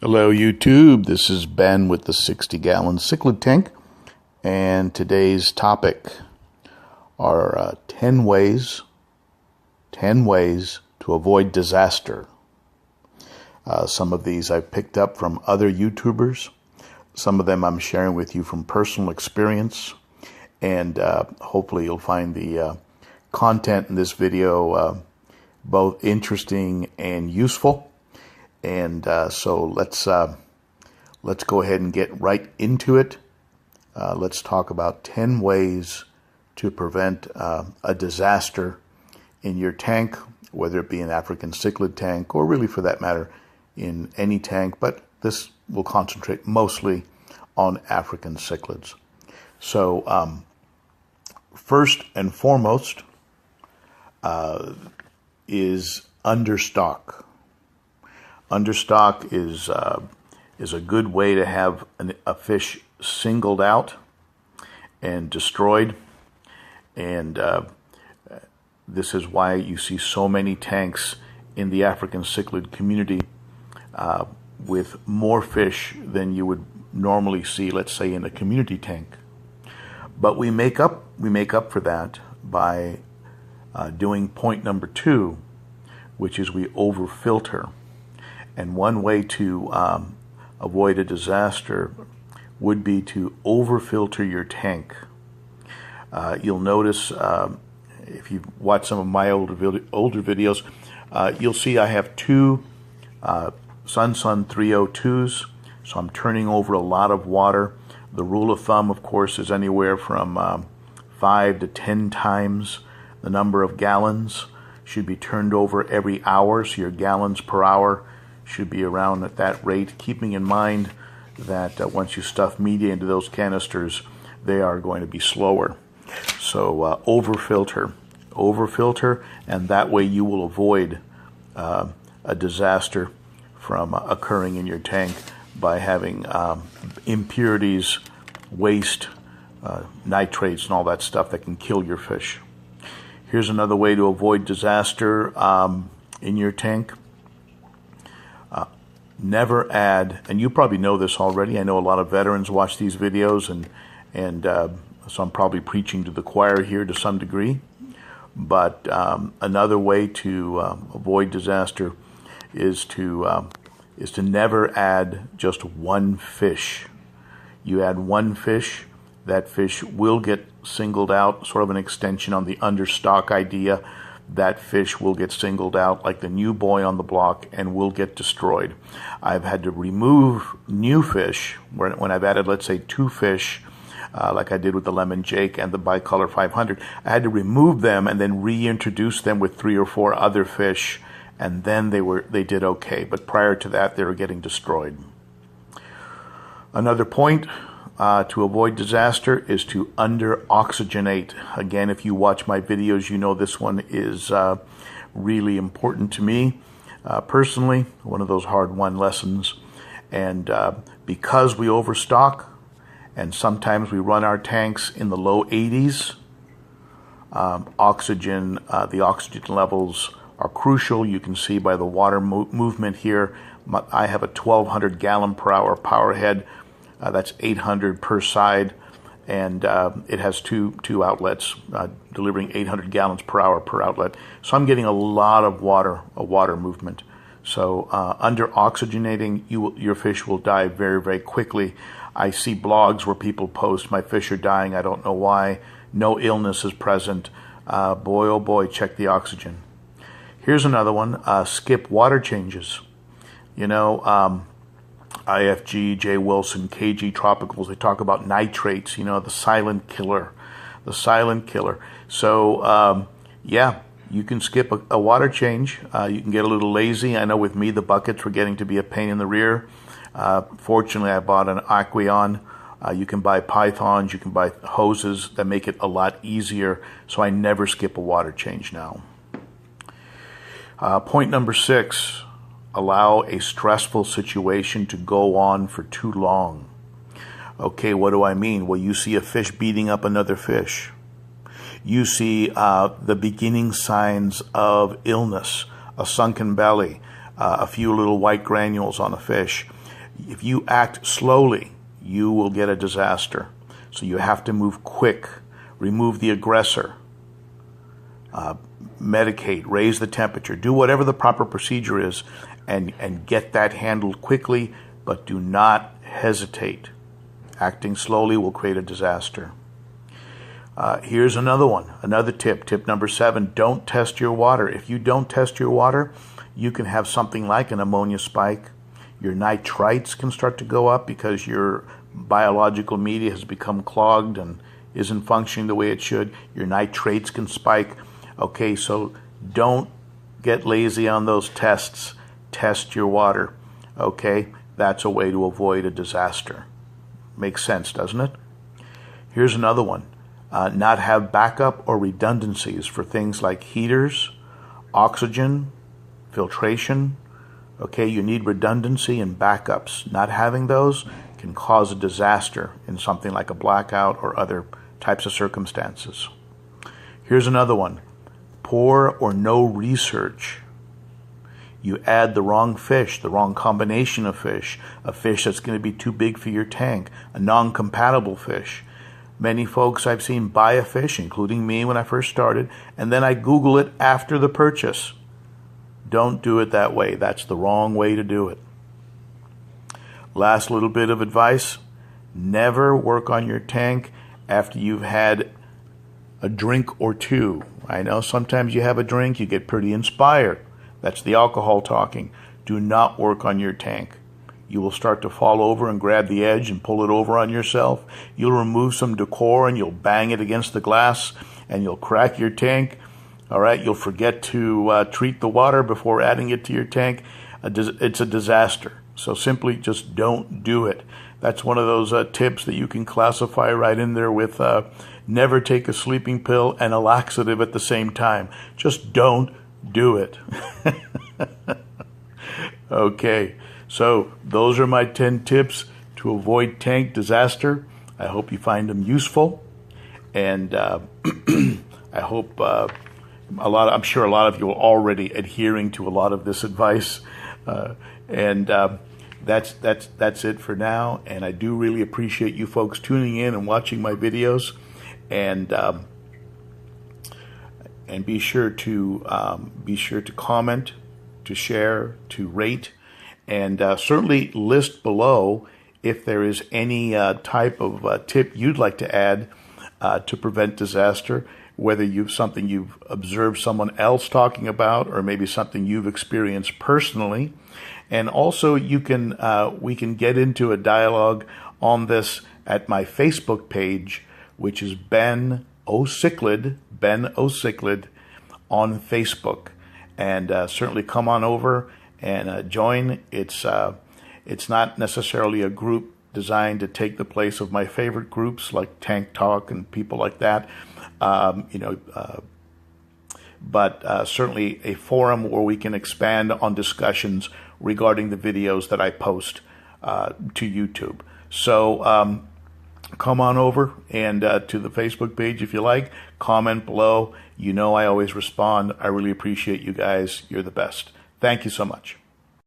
Hello YouTube, this is Ben with the 60-gallon cichlid tank, and today's topic are 10 ways to avoid disaster. Some of these I've picked up from other YouTubers. Some of them I'm sharing with you from personal experience, and hopefully you'll find the content in this video both interesting and useful. And so let's go ahead and get right into it. Let's talk about 10 ways to prevent a disaster in your tank, whether it be an African cichlid tank or really for that matter in any tank, but this will concentrate mostly on African cichlids. So first and foremost is understock. Understock is a good way to have a fish singled out and destroyed, and this is why you see so many tanks in the African cichlid community with more fish than you would normally see, let's say, in a community tank. But we make up for that by doing point number 2, which is we overfilter. And one way to avoid a disaster would be to overfilter your tank. You'll notice, if you've watched some of my older videos, you'll see I have two Sun 302s, so I'm turning over a lot of water. The rule of thumb, of course, is anywhere from 5 to 10 times the number of gallons should be turned over every hour, so your gallons per hour should be around at that rate, keeping in mind that once you stuff media into those canisters, they are going to be slower. So overfilter, and that way you will avoid a disaster from occurring in your tank by having impurities, waste, nitrates, and all that stuff that can kill your fish. Here's another way to avoid disaster in your tank. Never add, and you probably know this already. I know a lot of veterans watch these videos, and so I'm probably preaching to the choir here to some degree. But another way to avoid disaster is to never add just one fish. You add one fish, that fish will get singled out, sort of an extension on the understock idea. That fish will get singled out like the new boy on the block and will get destroyed. I've had to remove new fish when I've added, let's say, 2 fish, like I did with the Lemon Jake and the Bicolor 500. I had to remove them and then reintroduce them with 3 or 4 other fish, and then they did okay. But prior to that, they were getting destroyed. Another point to avoid disaster is to under-oxygenate. Again, if you watch my videos, you know this one is really important to me personally, one of those hard-won lessons. And because we overstock, and sometimes we run our tanks in the low 80s, the oxygen levels are crucial. You can see by the water movement here. I have a 1,200 gallon per hour power head. That's 800 per side, and it has two outlets delivering 800 gallons per hour per outlet. So I'm getting a lot of water movement. So under oxygenating, your fish will die very, very quickly. I see blogs where people post, "My fish are dying, I don't know why. No illness is present." Boy, oh boy, check the oxygen. Here's another one, skip water changes. You know, IFG, J. Wilson, KG Tropicals, they talk about nitrates, you know, the silent killer. So, yeah, you can skip a water change. You can get a little lazy. I know with me, the buckets were getting to be a pain in the rear. Fortunately, I bought an Aqueon. You can buy pythons, you can buy hoses that make it a lot easier, so I never skip a water change now. Point number 6. Allow a stressful situation to go on for too long. Okay, what do I mean? Well, you see a fish beating up another fish. You see the beginning signs of illness, a sunken belly, a few little white granules on a fish. If you act slowly, you will get a disaster. So you have to move quick, remove the aggressor, medicate, raise the temperature, do whatever the proper procedure is, and get that handled quickly, but do not hesitate. Acting slowly will create a disaster. Here's another one, another tip. Tip number 7, don't test your water. If you don't test your water, you can have something like an ammonia spike. Your nitrites can start to go up because your biological media has become clogged and isn't functioning the way it should. Your nitrates can spike. Okay, so don't get lazy on those tests. Test your water. Okay, that's a way to avoid a disaster. Makes sense, doesn't it? Here's another one. Not have backup or redundancies for things like heaters, oxygen, filtration. Okay, you need redundancy and backups. Not having those can cause a disaster in something like a blackout or other types of circumstances. Here's another one. Poor or no research. You add the wrong fish, the wrong combination of fish, a fish that's going to be too big for your tank, a non-compatible fish. Many folks I've seen buy a fish, including me when I first started, and then I Google it after the purchase. Don't do it that way. That's the wrong way to do it. Last little bit of advice. Never work on your tank after you've had a drink or two. I know sometimes you have a drink, you get pretty inspired. That's the alcohol talking. Do not work on your tank. You will start to fall over and grab the edge and pull it over on yourself. You'll remove some decor and you'll bang it against the glass and you'll crack your tank. All right, you'll forget to treat the water before adding it to your tank. It's a disaster. So simply just don't do it. That's one of those tips that you can classify right in there with never take a sleeping pill and a laxative at the same time. Just don't do it. Okay, so those are my 10 tips to avoid tank disaster. I hope you find them useful, and I hope I'm sure a lot of you are already adhering to a lot of this advice, and that's it for now. And I do really appreciate you folks tuning in and watching my videos, and be sure to comment, to share, to rate, and certainly list below if there is any type of tip you'd like to add to prevent disaster, whether something you've observed someone else talking about, or maybe something you've experienced personally. And also we can get into a dialogue on this at my Facebook page, which is ben.o.cichlid, ben.o.cichlid on Facebook. And certainly come on over and join. It's not necessarily a group designed to take the place of my favorite groups like Tank Talk and people like that, but certainly a forum where we can expand on discussions regarding the videos that I post to YouTube. So come on over and to the Facebook page if you like. Comment below. You know I always respond. I really appreciate you guys. You're the best. Thank you so much.